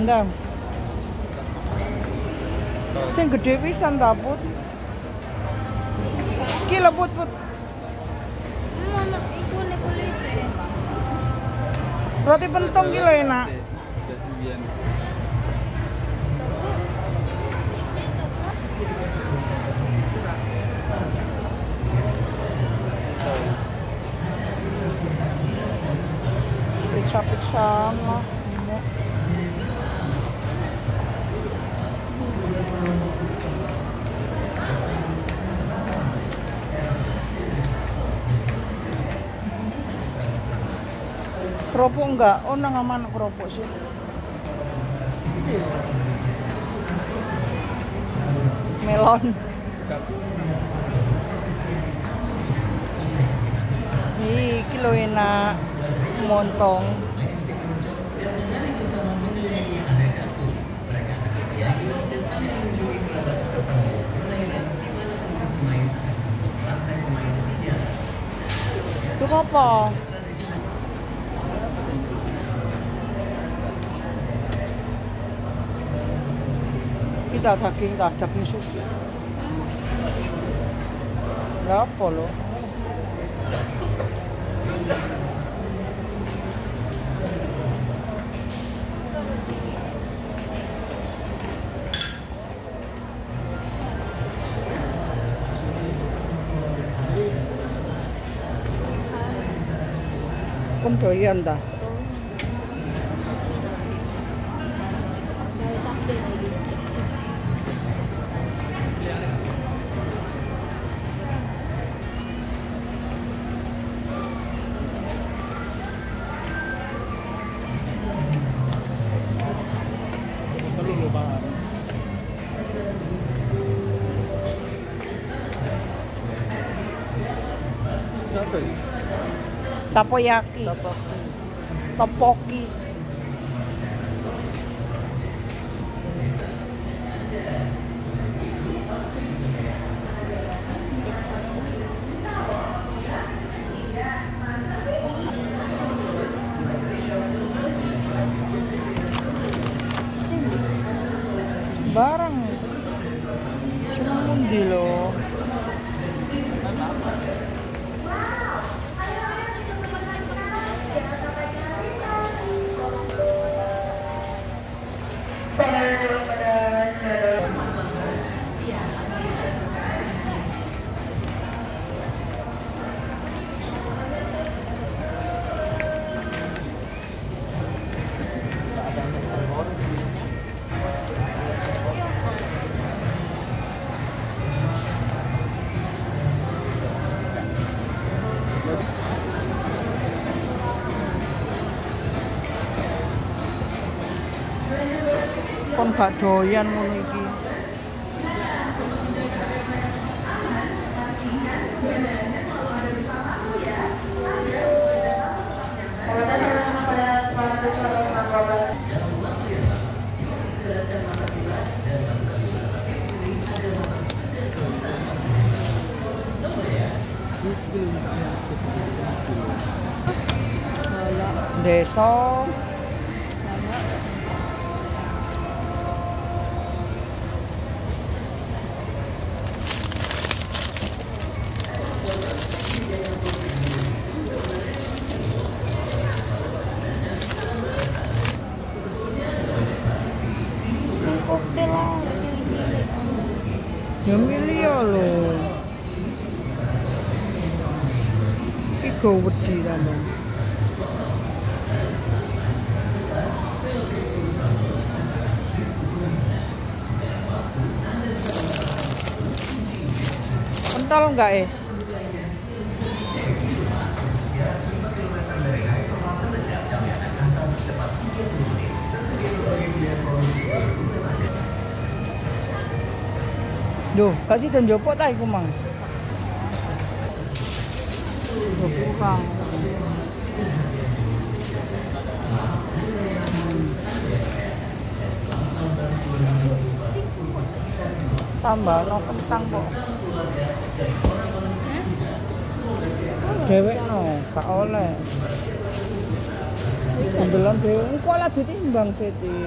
Ndang. Sing gede pisan ta, Put. Iki lho, Put. Mana iku nek kulite. Roti pentong ki lho enak. Pizza mah. Keropok enggak? Oh, nang mana keropok sih? Melon. Ih, kilo enak. Montong. Itu apa? Kita daging susu. Lah apa lo? Kom doyan ta? Takoyaki. Topoki. Barang cuma mundi loh. Kon gak doyan ngono iki. Desa Koktel lah, cilik-cilik. ya milih ya lho. Iku wedi sampean. Kental enggak Duh, kasih dan jopok ta iku mang. Kurang. Tambah no kentang kok. Dewek no, gak oleh. Ambelan dhewe engko lah ditimbang siti.